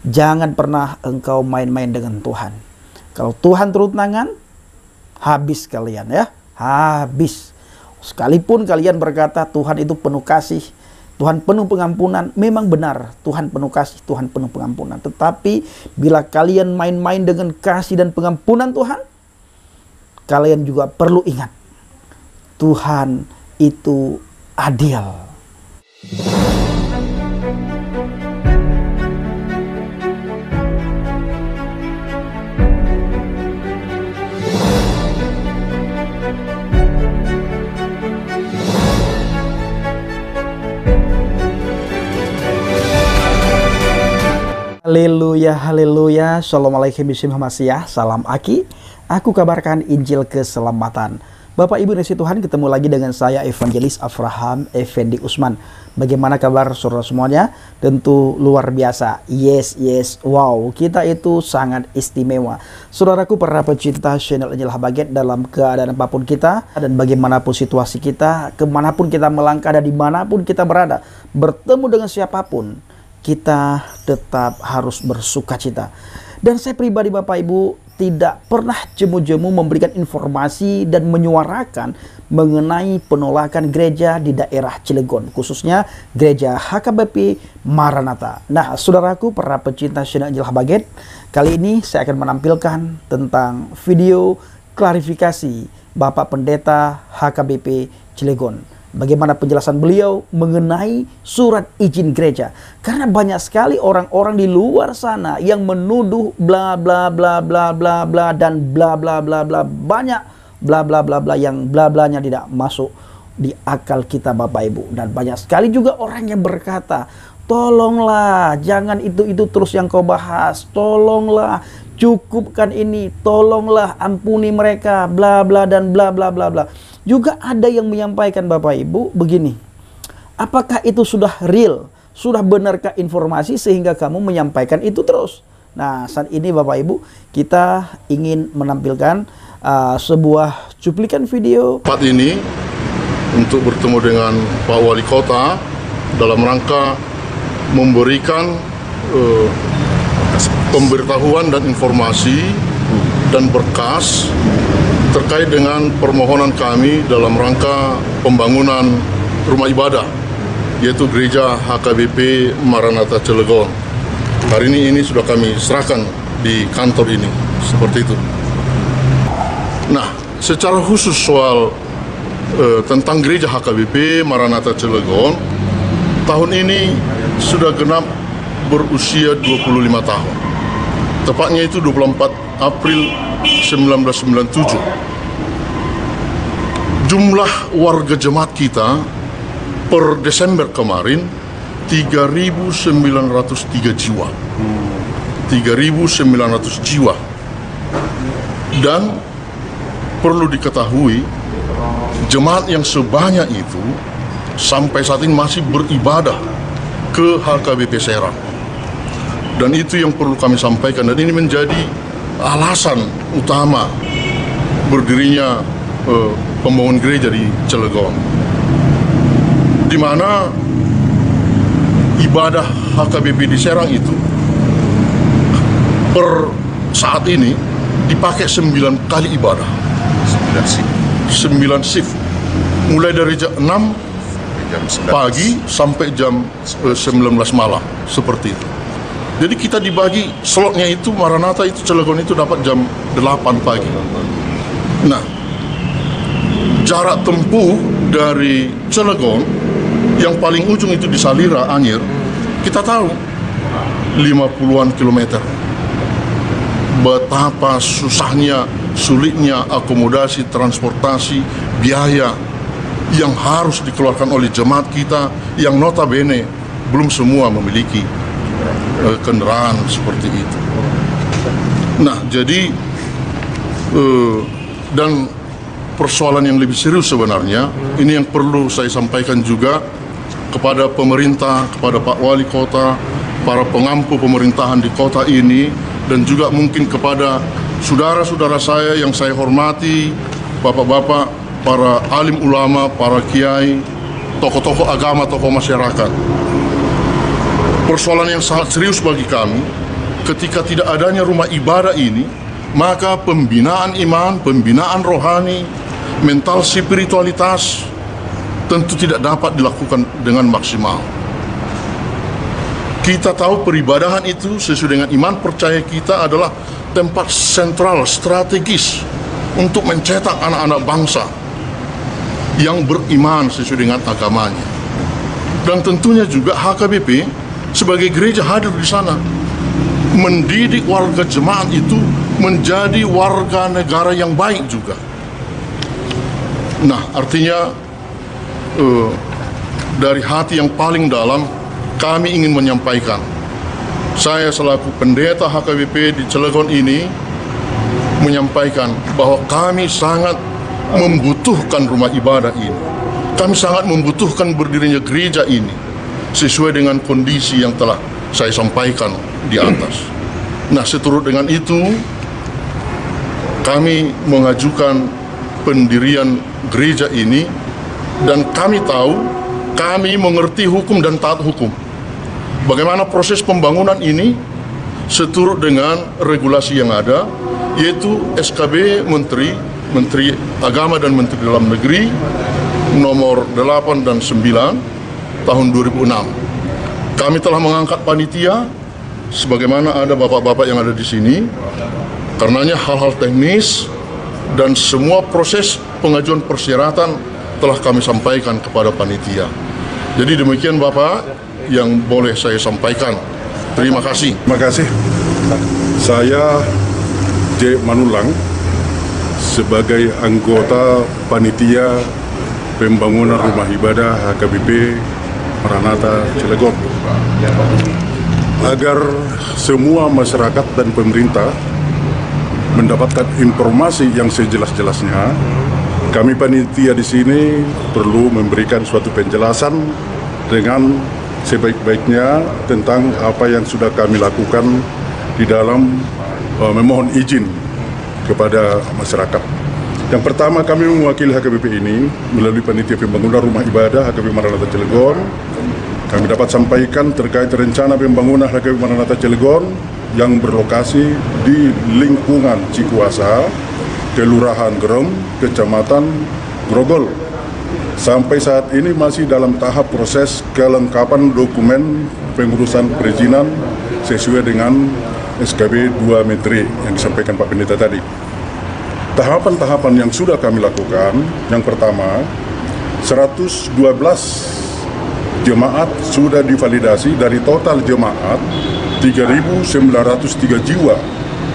Jangan pernah engkau main-main dengan Tuhan. Kalau Tuhan turun tangan, habis kalian ya, habis. Sekalipun kalian berkata Tuhan itu penuh kasih, Tuhan penuh pengampunan, memang benar Tuhan penuh kasih, Tuhan penuh pengampunan. Tetapi bila kalian main-main dengan kasih dan pengampunan Tuhan, kalian juga perlu ingat Tuhan itu adil. Haleluya, haleluya. Assalamualaikum warahmatullahi wabarakatuh. Salam Aki. Aku kabarkan Injil keselamatan. Bapak Ibu Nasi Tuhan, ketemu lagi dengan saya Evangelis Avraham Effendi Usman. Bagaimana kabar saudara semuanya? Tentu luar biasa. Yes, wow, kita itu sangat istimewa. Saudaraku para pecinta channel Injil Habaget, dalam keadaan apapun kita dan bagaimanapun situasi kita, kemanapun kita melangkah dan dimanapun kita berada, bertemu dengan siapapun, kita tetap harus bersukacita. Dan saya pribadi Bapak Ibu tidak pernah jemu-jemu memberikan informasi dan menyuarakan mengenai penolakan gereja di daerah Cilegon, khususnya gereja HKBP Maranatha. Nah, saudaraku para pecinta channel Injil Habaget, kali ini saya akan menampilkan tentang video klarifikasi Bapak Pendeta HKBP Cilegon. Bagaimana penjelasan beliau mengenai surat izin gereja. Karena banyak sekali orang-orang di luar sana yang menuduh bla bla bla bla bla bla dan bla bla bla bla, banyak bla bla bla bla yang bla blanya tidak masuk di akal kita Bapak Ibu. Dan banyak sekali juga orang yang berkata, tolonglah jangan itu terus yang kau bahas, tolonglah cukupkan ini, tolonglah ampuni mereka, bla bla dan bla bla bla bla. Juga ada yang menyampaikan Bapak Ibu begini, apakah itu sudah real, sudah benarkah informasi sehingga kamu menyampaikan itu terus? Nah, saat ini Bapak Ibu kita ingin menampilkan sebuah cuplikan video. Tempat ini untuk bertemu dengan Pak Wali Kota dalam rangka memberikan pemberitahuan dan informasi dan berkas terkait dengan permohonan kami dalam rangka pembangunan rumah ibadah, yaitu gereja HKBP Maranatha Cilegon. Hari ini sudah kami serahkan di kantor ini, seperti itu. Nah, secara khusus soal tentang gereja HKBP Maranatha Cilegon, tahun ini sudah genap berusia 25 tahun. Tepatnya itu 24 April 1997. Jumlah warga jemaat kita per Desember kemarin 3.903 jiwa. 3.900 jiwa. Dan perlu diketahui, jemaat yang sebanyak itu sampai saat ini masih beribadah ke HKBP Serang. Dan itu yang perlu kami sampaikan, dan ini menjadi alasan utama berdirinya pembangunan gereja di Cilegon, di mana ibadah HKBP di Serang itu per saat ini dipakai 9 kali ibadah, 9 shift, mulai dari jam 6 pagi sampai jam 19 malam, seperti itu. Jadi kita dibagi slotnya itu, Maranatha itu Cilegon itu dapat jam 8 pagi. Nah, jarak tempuh dari Cilegon yang paling ujung itu di Salira, Anyer, kita tahu 50-an kilometer. Betapa susahnya, sulitnya akomodasi, transportasi, biaya yang harus dikeluarkan oleh jemaat kita yang notabene belum semua memiliki kendaraan seperti itu. Nah, jadi dan persoalan yang lebih serius sebenarnya, ini yang perlu saya sampaikan juga kepada pemerintah, kepada Pak Wali Kota, para pengampu pemerintahan di kota ini, dan juga mungkin kepada saudara-saudara saya yang saya hormati, bapak-bapak, para alim ulama, para kiai, tokoh-tokoh agama, tokoh masyarakat. Persoalan yang sangat serius bagi kami, ketika tidak adanya rumah ibadah ini, maka pembinaan iman, pembinaan rohani, mental spiritualitas tentu tidak dapat dilakukan dengan maksimal. Kita tahu peribadahan itu sesuai dengan iman percaya kita adalah tempat sentral strategis untuk mencetak anak-anak bangsa yang beriman sesuai dengan agamanya. Dan tentunya juga HKBP sebagai gereja hadir di sana, mendidik warga jemaat itu menjadi warga negara yang baik juga. Nah, artinya dari hati yang paling dalam kami ingin menyampaikan, saya selaku pendeta HKBP di Cilegon ini menyampaikan bahwa kami sangat membutuhkan rumah ibadah ini. Kami sangat membutuhkan berdirinya gereja ini sesuai dengan kondisi yang telah saya sampaikan di atas. Nah, seturut dengan itu kami mengajukan pendirian gereja ini, dan kami tahu, kami mengerti hukum dan taat hukum. Bagaimana proses pembangunan ini seturut dengan regulasi yang ada, yaitu SKB Menteri Agama dan Menteri Dalam Negeri nomor 8 dan 9 tahun 2006. Kami telah mengangkat panitia sebagaimana ada bapak-bapak yang ada di sini. Karenanya hal-hal teknis dan semua proses pengajuan persyaratan telah kami sampaikan kepada panitia. Jadi demikian Bapak yang boleh saya sampaikan. Terima kasih. Terima kasih. Saya J. Manulang sebagai anggota panitia pembangunan rumah ibadah HKBP Maranatha Cilegon. Agar semua masyarakat dan pemerintah mendapatkan informasi yang sejelas-jelasnya, kami panitia di sini perlu memberikan suatu penjelasan dengan sebaik-baiknya tentang apa yang sudah kami lakukan di dalam memohon izin kepada masyarakat. Yang pertama, kami mewakili HKBP ini melalui panitia pembangunan rumah ibadah HKBP Maranatha Cilegon. Kami dapat sampaikan terkait rencana pembangunan HKBP Maranatha Cilegon yang berlokasi di lingkungan Cikuasa, Kelurahan Grem, Kecamatan Grogol. Sampai saat ini masih dalam tahap proses kelengkapan dokumen pengurusan perizinan sesuai dengan SKB 2 Menteri yang disampaikan Pak Pendeta tadi. Tahapan-tahapan yang sudah kami lakukan, yang pertama, 112 jemaat sudah divalidasi dari total jemaat 3.903 jiwa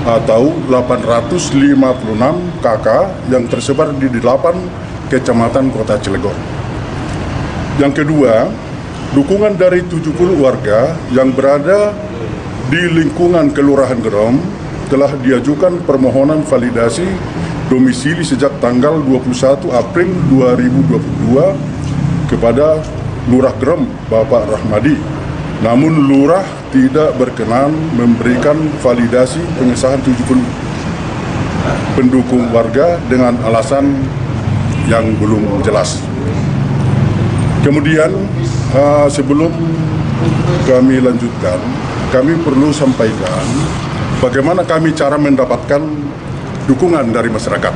atau 856 KK yang tersebar di 8 kecamatan Kota Cilegon. Yang kedua, dukungan dari 70 warga yang berada di lingkungan Kelurahan Grem telah diajukan permohonan validasi domisili sejak tanggal 21 April 2022 kepada Lurah Grem Bapak Rahmadi. Namun Lurah tidak berkenan memberikan validasi pengesahan 70 pendukung warga dengan alasan yang belum jelas. Kemudian sebelum kami lanjutkan, kami perlu sampaikan bagaimana kami cara mendapatkan dukungan dari masyarakat.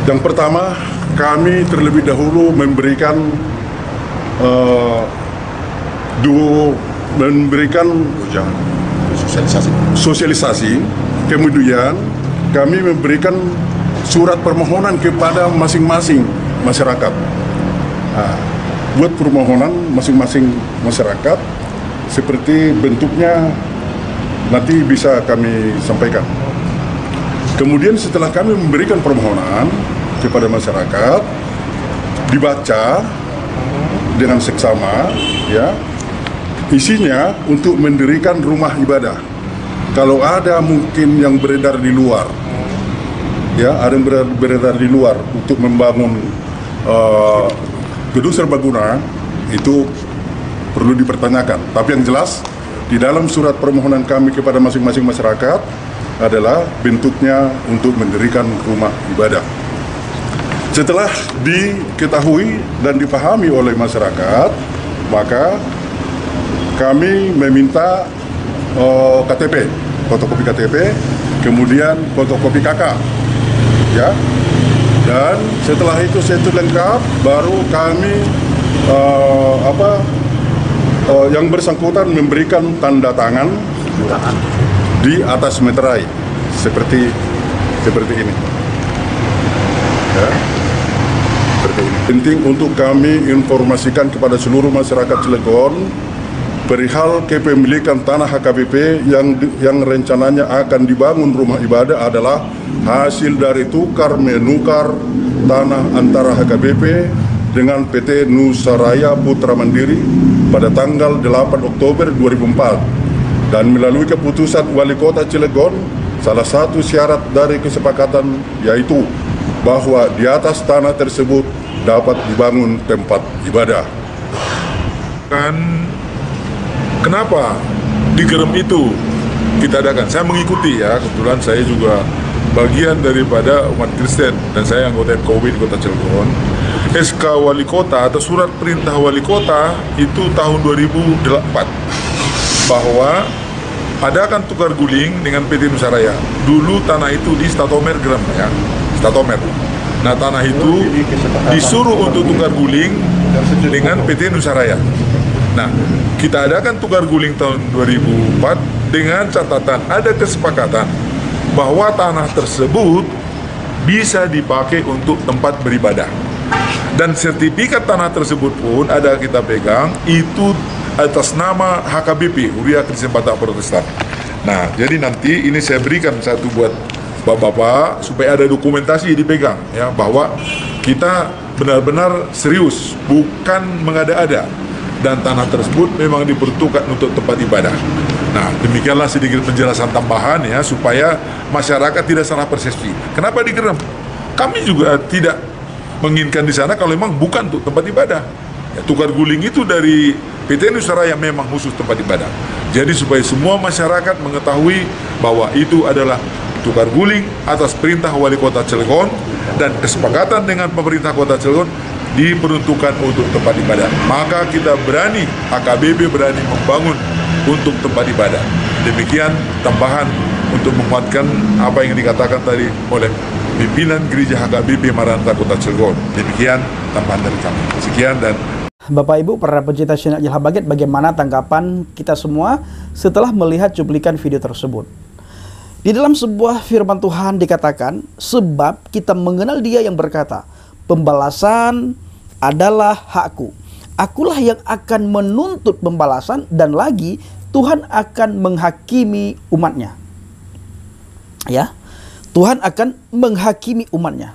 Yang pertama, kami terlebih dahulu memberikan sosialisasi, kemudian kami memberikan surat permohonan kepada masing-masing masyarakat. Buat permohonan masing-masing masyarakat, seperti bentuknya nanti bisa kami sampaikan. Kemudian setelah kami memberikan permohonan kepada masyarakat, dibaca dengan seksama, ya, isinya untuk mendirikan rumah ibadah. Kalau ada mungkin yang beredar di luar, ya, ada yang beredar di luar untuk membangun gedung serbaguna, itu perlu dipertanyakan. Tapi yang jelas di dalam surat permohonan kami kepada masing-masing masyarakat adalah bentuknya untuk mendirikan rumah ibadah. Setelah diketahui dan dipahami oleh masyarakat, maka kami meminta KTP, fotokopi KTP, kemudian fotokopi KK, ya. Dan setelah itu lengkap, baru kami yang bersangkutan memberikan tanda tangan di atas meterai seperti ini. Ya. Seperti ini. Penting untuk kami informasikan kepada seluruh masyarakat Cilegon perihal kepemilikan tanah HKBP yang rencananya akan dibangun rumah ibadah adalah hasil dari tukar menukar tanah antara HKBP dengan PT Nusaraya Putra Mandiri pada tanggal 8 Oktober 2004. Dan melalui keputusan Wali Kota Cilegon, salah satu syarat dari kesepakatan yaitu bahwa di atas tanah tersebut dapat dibangun tempat ibadah. Kenapa di Gerem itu kita adakan? Saya mengikuti ya, kebetulan saya juga bagian daripada umat Kristen dan saya anggota FKUB di Kota Cilegon. SK Wali Kota atau surat perintah Wali Kota itu tahun 2004 bahwa adakan tukar guling dengan PT Nusaraya. Dulu tanah itu di Statomer Gerem ya, Statomer. Nah tanah itu disuruh untuk tukar guling dengan PT Nusaraya. Nah, kita adakan tukar guling tahun 2004 dengan catatan ada kesepakatan bahwa tanah tersebut bisa dipakai untuk tempat beribadah. Dan sertifikat tanah tersebut pun ada kita pegang, itu atas nama HKBP, Huria Kristen Batak Protestan. Nah, jadi nanti ini saya berikan satu buat Bapak-bapak supaya ada dokumentasi dipegang ya, bahwa kita benar-benar serius, bukan mengada-ada. Dan tanah tersebut memang diperuntukkan untuk tempat ibadah. Nah, demikianlah sedikit penjelasan tambahan ya, supaya masyarakat tidak salah persepsi. Kenapa di Gerem? Kami juga tidak menginginkan di sana kalau memang bukan untuk tempat ibadah. Ya, tukar guling itu dari PT Nusaraya memang khusus tempat ibadah. Jadi supaya semua masyarakat mengetahui bahwa itu adalah tukar guling atas perintah Wali Kota Cilegon dan kesepakatan dengan pemerintah Kota Cilegon diperuntukkan untuk tempat ibadah. Maka kita berani, HKBP berani membangun untuk tempat ibadah. Demikian tambahan untuk menguatkan apa yang dikatakan tadi oleh pimpinan Gereja HKBP Maranatha Kota Cilegon. Demikian tambahan dari kami. Sekian dan Bapak Ibu, para pencinta channel Ilham Baget, bagaimana tanggapan kita semua setelah melihat cuplikan video tersebut? Di dalam sebuah firman Tuhan dikatakan, sebab kita mengenal Dia yang berkata, pembalasan adalah hakku. Akulah yang akan menuntut pembalasan, dan lagi Tuhan akan menghakimi umatnya. Ya, Tuhan akan menghakimi umatnya.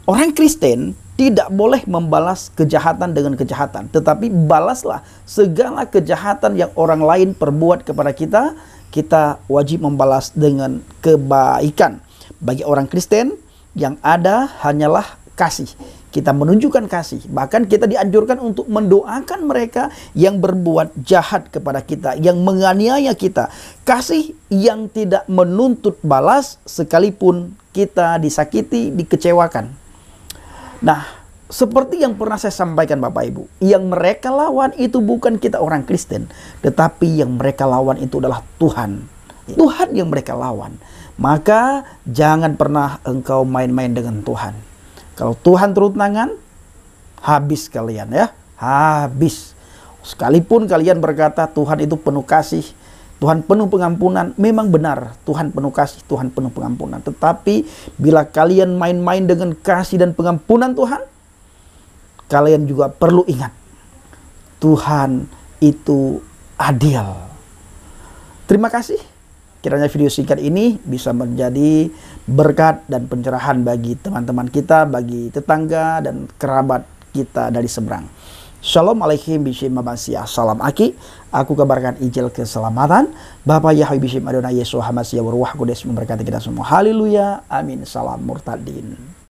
Orang Kristen tidak boleh membalas kejahatan dengan kejahatan, tetapi balaslah segala kejahatan yang orang lain perbuat kepada kita. Kita wajib membalas dengan kebaikan. Bagi orang Kristen yang ada hanyalah kasih. Kita menunjukkan kasih. Bahkan kita dianjurkan untuk mendoakan mereka yang berbuat jahat kepada kita, yang menganiaya kita. Kasih yang tidak menuntut balas sekalipun kita disakiti, dikecewakan. Nah, seperti yang pernah saya sampaikan Bapak Ibu, yang mereka lawan itu bukan kita orang Kristen, tetapi yang mereka lawan itu adalah Tuhan. Tuhan yang mereka lawan. Maka jangan pernah engkau main-main dengan Tuhan. Kalau Tuhan turun tangan, habis kalian ya, habis. Sekalipun kalian berkata Tuhan itu penuh kasih, Tuhan penuh pengampunan, memang benar Tuhan penuh kasih, Tuhan penuh pengampunan. Tetapi bila kalian main-main dengan kasih dan pengampunan Tuhan, kalian juga perlu ingat, Tuhan itu adil. Terima kasih. Kiranya video singkat ini bisa menjadi berkat dan pencerahan bagi teman-teman kita, bagi tetangga dan kerabat kita dari seberang. Shalom alaikum bishim mabasiyah. Salam aki. Aku kabarkan Injil keselamatan. Bapak Yahweh bishim Adonai Yesus Hamasiyah Waruah Kudus memberkati kita semua. Haleluya. Amin. Salam murtadin.